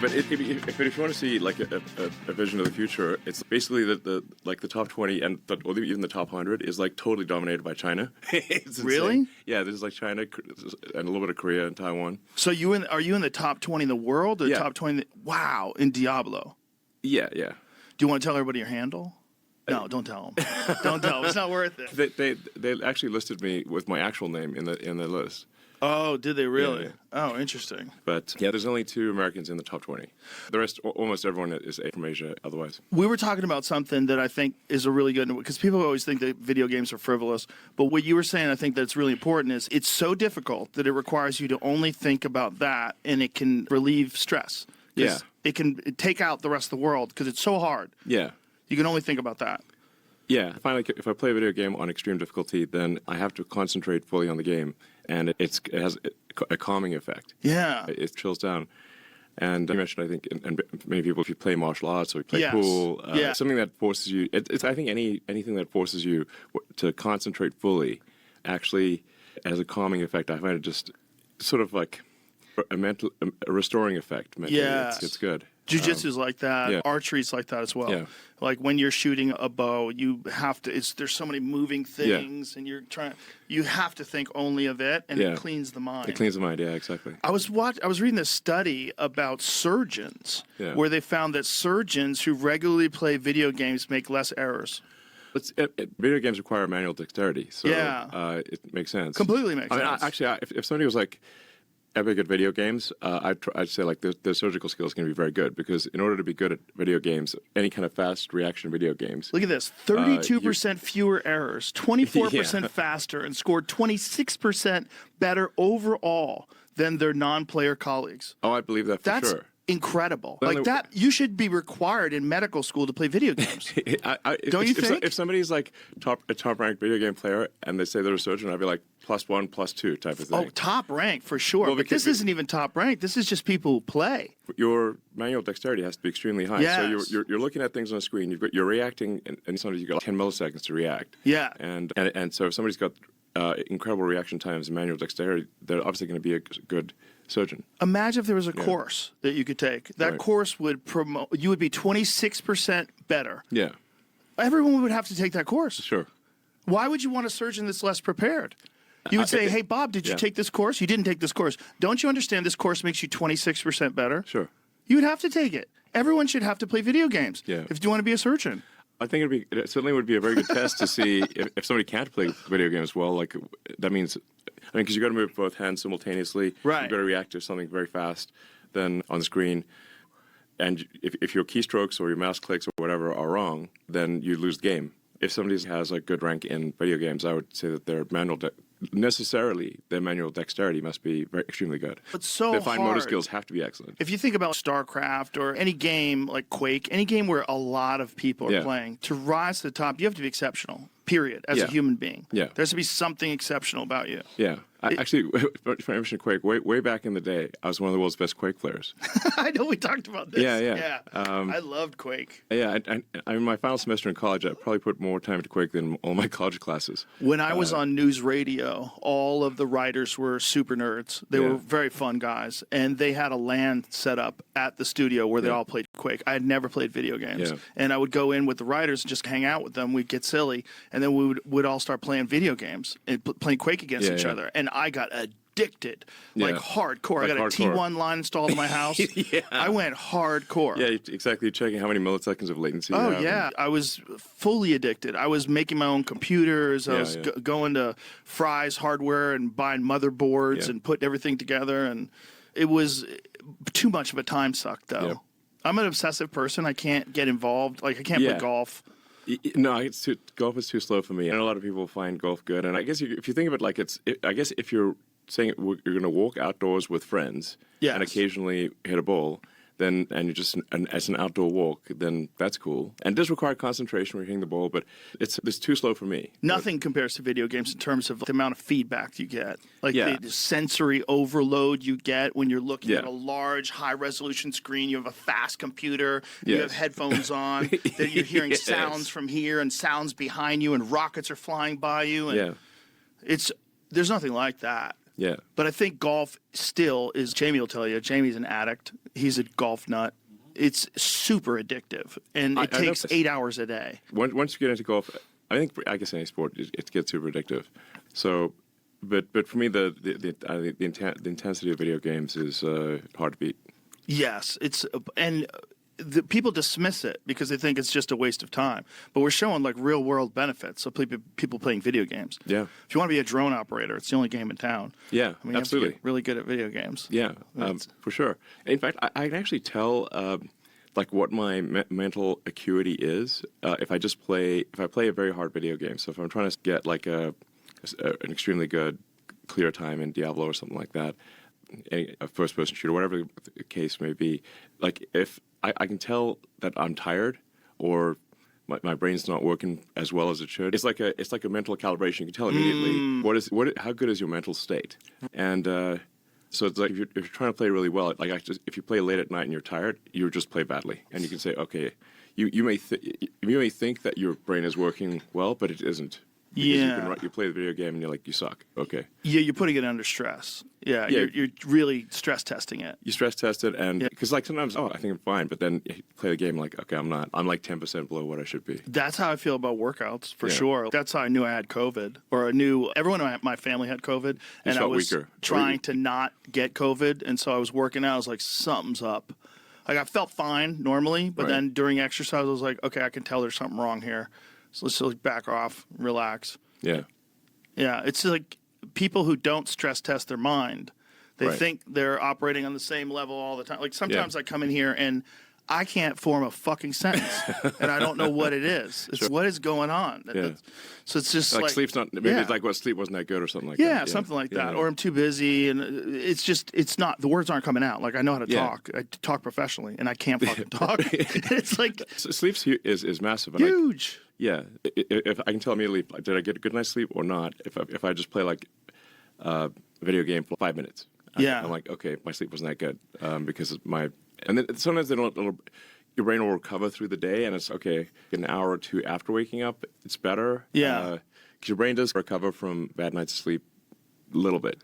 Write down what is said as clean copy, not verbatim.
But if you want to see like a vision of the future, it's basically the top 20 and or even the top 100 is like totally dominated by China. It's really? Yeah, there's like China and a little bit of Korea and Taiwan. So are you in the top 20 in the world or yeah. top 20? Wow, in Diablo. Yeah. Do you want to tell everybody your handle? No, don't tell them. Don't tell them. It's not worth it. They actually listed me with my actual name in the list. Oh, did they really? Yeah. Oh, interesting. But yeah, there's only 2 Americans in the top 20. The rest, almost everyone is from Asia otherwise. We were talking about something that I think is a really good, because people always think that video games are frivolous. But what you were saying, I think that's really important, is it's so difficult that it requires you to only think about that, and it can relieve stress. Yeah. It can take out the rest of the world because it's so hard. Yeah. You can only think about that. Yeah. Finally, if I play a video game on extreme difficulty, then I have to concentrate fully on the game. And it has a calming effect. Yeah. It chills down. And you mentioned, I think, and many people, if you play martial arts or you play Yes. pool, Yeah. something that forces you, I think anything that forces you to concentrate fully actually has a calming effect. I find it just sort of like a restoring effect. Mentally. Yeah. It's good. Jiu-jitsu's like that. Yeah. Archery's like that as well. Yeah. Like when you're shooting a bow, you have to. There's so many moving things, and you have to think only of it, and it cleans the mind. It cleans the mind. Yeah, exactly. I was reading this study about surgeons, where they found that surgeons who regularly play video games make less errors. Video games require manual dexterity, so it makes sense. Completely makes sense. I mean, actually, if somebody was like ever good at video games, I'd say like the surgical skills can be very good, because in order to be good at video games, any kind of fast reaction video games. Look at this: 32% fewer errors, 24% faster, and scored 26% better overall than their non-player colleagues. Oh, I believe that for sure. That's incredible. Like that, you should be required in medical school to play video games. Don't you think? If somebody's like a top-ranked video game player and they say they're a surgeon, I'd be like +1, +2 type of thing. Oh, top rank for sure. Well, but this isn't even top rank. This is just people who play. Your manual dexterity has to be extremely high. Yes. So you're looking at things on a screen. You're reacting, and sometimes you've got 10 milliseconds to react. Yeah. And so if somebody's got incredible reaction times and manual dexterity, they're obviously going to be a good surgeon. Imagine if there was a course that you could take. That course would promote. You would be 26% better. Yeah. Everyone would have to take that course. Sure. Why would you want a surgeon that's less prepared? You would say, "Hey, Bob, did you take this course? You didn't take this course. Don't you understand this course makes you 26% better?" Sure. You would have to take it. Everyone should have to play video games if you want to be a surgeon. I think it certainly would be a very good test to see if somebody can't play video games well. Like that means, because you got to move both hands simultaneously. Right. You got to react to something very fast, then on the screen. And if your keystrokes or your mouse clicks or whatever are wrong, then you lose the game. If somebody has a good rank in video games, I would say that their manual dexterity must be extremely good. It's so their fine hard. motor skills have to be excellent. If you think about StarCraft or any game like Quake, any game where a lot of people are playing, to rise to the top, you have to be exceptional, period, as a human being. Yeah. There has to be something exceptional about you. Yeah. Actually, for mention Quake, way back in the day, I was one of the world's best Quake players. I know we talked about this. Yeah. I loved Quake. Yeah, in my final semester in college, I probably put more time into Quake than all my college classes. When I was on news radio, all of the writers were super nerds. They were very fun guys, and they had a LAN set up at the studio where they all played Quake. I had never played video games, and I would go in with the writers and just hang out with them. We'd get silly, and then we would all start playing video games and playing Quake against each other. And I got addicted, like hardcore. I got a T1 line installed in my house. I went hardcore. Yeah, exactly. Checking how many milliseconds of latency you have. have. Yeah. I was fully addicted. I was making my own computers. I was going to Fry's Hardware and buying motherboards and putting everything together. And it was too much of a time suck, though. Yep. I'm an obsessive person. I can't get involved. Like, I can't play golf. No, golf is too slow for me. And a lot of people find golf good. And I guess if you think of it like I guess if you're saying you're going to walk outdoors with friends and occasionally hit a ball, and you're just as an outdoor walk, then that's cool. And it does require concentration when you're hitting the ball, but it's too slow for me. Nothing compares to video games in terms of the amount of feedback you get. Like the sensory overload you get when you're looking at a large, high-resolution screen. You have a fast computer. You have headphones on. That you're hearing sounds from here and sounds behind you, and rockets are flying by you. And there's nothing like that. Yeah. But I think golf still is, Jamie will tell you, Jamie's an addict. He's a golf nut. It's super addictive, and it takes 8 hours a day. Once you get into golf, I guess any sport, it gets super addictive. So, but for me, the intensity of video games is hard to beat. Yes, the people dismiss it because they think it's just a waste of time. But we're showing like real world benefits of people playing video games. Yeah. If you want to be a drone operator, it's the only game in town. Yeah, I mean, absolutely. You have to get really good at video games. Yeah, for sure. In fact, I can actually tell like what my mental acuity is if I play a very hard video game. So if I'm trying to get like an extremely good clear time in Diablo or something like that, a first-person shooter, whatever the case may be, like if I can tell that I'm tired or my brain's not working as well as it should. It's like a mental calibration. You can tell immediately how good is your mental state. And so it's like if you're trying to play really well, like if you play late at night and you're tired, you just play badly. And you can say, okay, you may think that your brain is working well, but it isn't. Because you play the video game and you're like, you suck. Okay. Yeah, you're putting it under stress. Yeah. You're really stress testing it. You stress test it, and because like sometimes, I think I'm fine, but then you play the game like, okay, I'm not. I'm like 10% below what I should be. That's how I feel about workouts for sure. That's how I knew I had COVID, or I knew everyone in my family had COVID, and I was trying to not get COVID, and so I was working out. I was like, something's up. Like I felt fine normally, but then during exercise, I was like, okay, I can tell there's something wrong here. So let's just back off, relax. Yeah. Yeah, it's like people who don't stress test their mind. They think they're operating on the same level all the time. Like sometimes I come in here and I can't form a fucking sentence, and I don't know what it is. It's what is going on. So it's just like sleep's not. Maybe it's like sleep wasn't that good or something like that. Yeah, something like that. Or I'm too busy, and it's not. The words aren't coming out. Like I know how to talk. I talk professionally, and I can't fucking talk. It's like sleep is massive. Huge. If I can tell immediately, did I get a good night's sleep or not? If I just play like a video game for 5 minutes, I'm like, okay, my sleep wasn't that good because and then sometimes your brain will recover through the day, and it's okay. An hour or two after waking up, it's better. Yeah, because your brain does recover from bad nights of sleep a little bit.